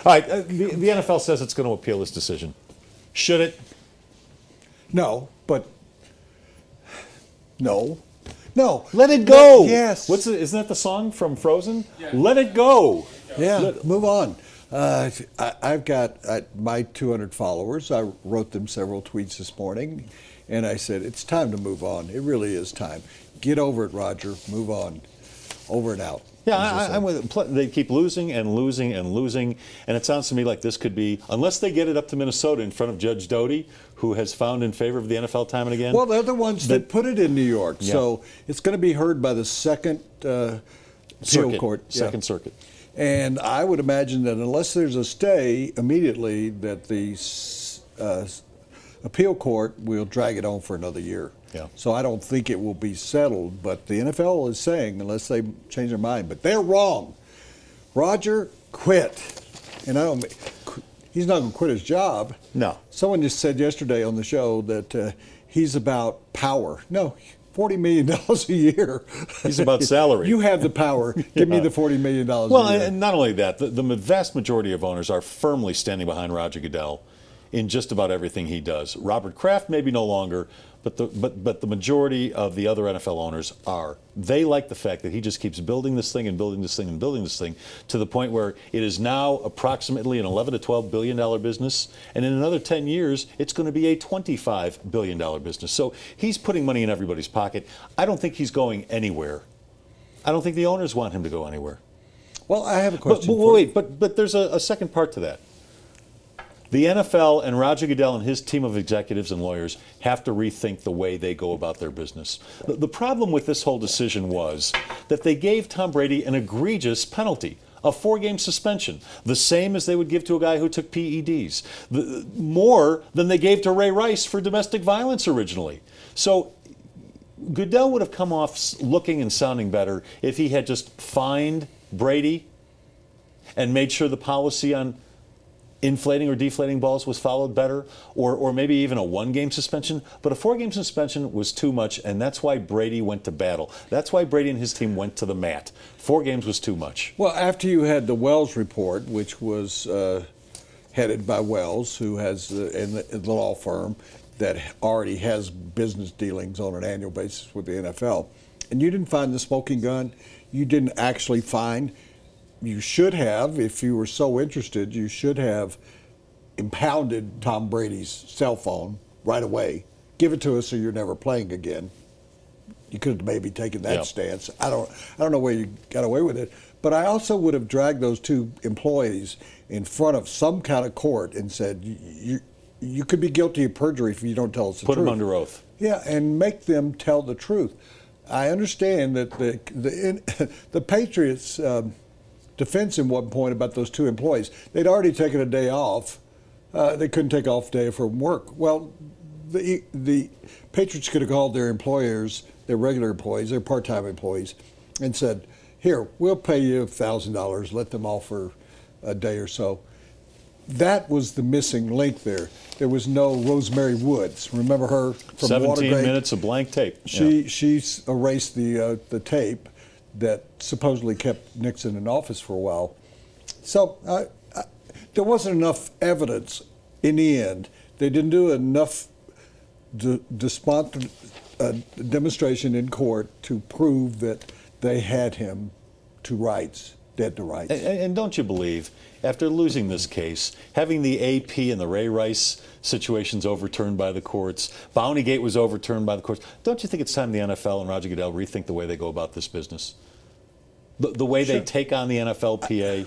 All right, the NFL says it's going to appeal this decision. Should it? No, but no. Let it go. Yes. Isn't that the song from Frozen? Yeah. Let it go. Yeah, move on. I've got my 200 followers. I wrote them several tweets this morning, and I said, it's time to move on. It really is time. Get over it, Roger. Move on. Over and out. Yeah, I'm with it. They keep losing and losing and losing, and it sounds to me like this could be, unless they get it up to Minnesota in front of Judge Doty, who has found in favor of the NFL time and again. Well, they're the ones that put it in New York, so it's going to be heard by the Second Appeal Court. Second Circuit. And I would imagine that unless there's a stay immediately, that the appeal court will drag it on for another year. Yeah. So I don't think it will be settled, but the NFL is saying, unless they change their mind, but they're wrong. Roger quit. And he's not going to quit his job. No. Someone just said yesterday on the show that he's about power. No, $40 million a year. He's about salary. You have the power. Give me the $40 million a year. Well, and not only that, the vast majority of owners are firmly standing behind Roger Goodell in just about everything he does. Robert Kraft maybe no longer, but the majority of the other NFL owners are. They like the fact that he just keeps building this thing and building this thing and building this thing to the point where it is now approximately an $11 to $12 billion business, and in another 10 years, it's going to be a $25 billion business. So he's putting money in everybody's pocket. I don't think he's going anywhere. I don't think the owners want him to go anywhere. Well, I have a question. But there's a second part to that. The NFL and Roger Goodell and his team of executives and lawyers have to rethink the way they go about their business. The problem with this whole decision was that they gave Tom Brady an egregious penalty, a 4-game suspension, the same as they would give to a guy who took PEDs, more than they gave to Ray Rice for domestic violence originally. So Goodell would have come off looking and sounding better if he had just fined Brady and made sure the policy on inflating or deflating balls was followed better, or maybe even a 1-game suspension. But a 4-game suspension was too much, and that's why Brady went to battle. That's why Brady and his team went to the mat. 4 games was too much. Well, after you had the Wells report, which was headed by Wells, who has the law firm that already has business dealings on an annual basis with the NFL, and you didn't find the smoking gun, you didn't actually find. You should have, if you were so interested, you should have impounded Tom Brady's cell phone right away. Give it to us or you're never playing again. You could have maybe taken that stance. I don't know where you got away with it. But I also would have dragged those 2 employees in front of some kind of court and said, you could be guilty of perjury if you don't tell us the truth. Put them under oath. Yeah, and make them tell the truth. I understand that the Patriots' defense in one point about those 2 employees. They'd already taken a day off. They couldn't take off a day from work. Well, the Patriots could have called their employers, their regular employees, their part-time employees, and said, here, we'll pay you $1,000, let them off for a day or so. That was the missing link there. There was no Rosemary Woods. Remember her from 17 Watergate? minutes of blank tape. She erased the tape that supposedly kept Nixon in office for a while. So there wasn't enough evidence in the end. They didn't do enough demonstration in court to prove that they had him to rights, dead to rights. And don't you believe, after losing this case, having the AP and the Ray Rice situations overturned by the courts, Bountygate was overturned by the courts, don't you think it's time the NFL and Roger Goodell rethink the way they go about this business? The way they take on the NFLPA?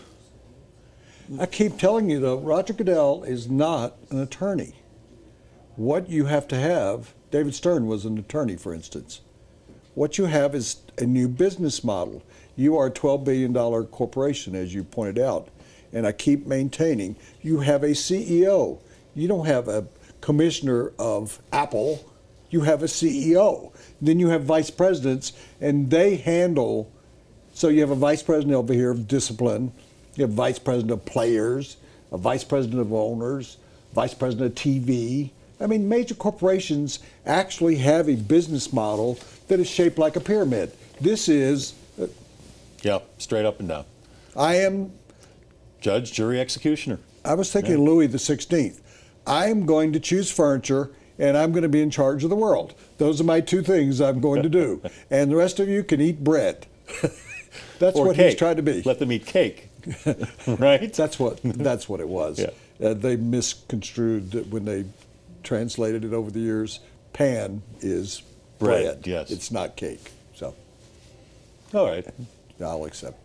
I keep telling you, though, Roger Goodell is not an attorney. What you have to have, David Stern was an attorney, for instance. What you have is a new business model. You are a $12 billion corporation, as you pointed out, and I keep maintaining you have a CEO. You don't have a commissioner of Apple. You have a CEO. Then you have vice presidents, and they handle. So you have a vice president over here of discipline, you have a vice president of players, a vice president of owners, vice president of TV. I mean, major corporations actually have a business model that is shaped like a pyramid. This is... yeah, straight up and down. I am Judge, jury, executioner. I was thinking Louis the 16th. I'm going to choose furniture, and I'm going to be in charge of the world. Those are my two things I'm going to do. And the rest of you can eat bread. That's or what cake. he's trying to be. Let them eat cake. Right? That's what it was. Yeah. They misconstrued it when they translated it over the years. Pan is bread. Yes. It's not cake. So, all right. I'll accept.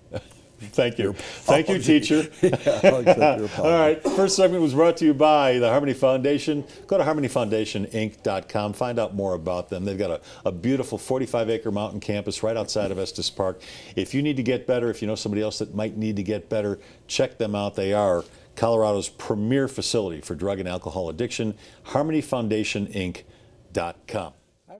Thank you. Thank you, teacher. Yeah, I'll accept your apology. All right. First segment was brought to you by the Harmony Foundation. Go to harmonyfoundationinc.com. Find out more about them. They've got a beautiful 45-acre mountain campus right outside of Estes Park. If you need to get better, if you know somebody else that might need to get better, check them out. They are Colorado's premier facility for drug and alcohol addiction. harmonyfoundationinc.com.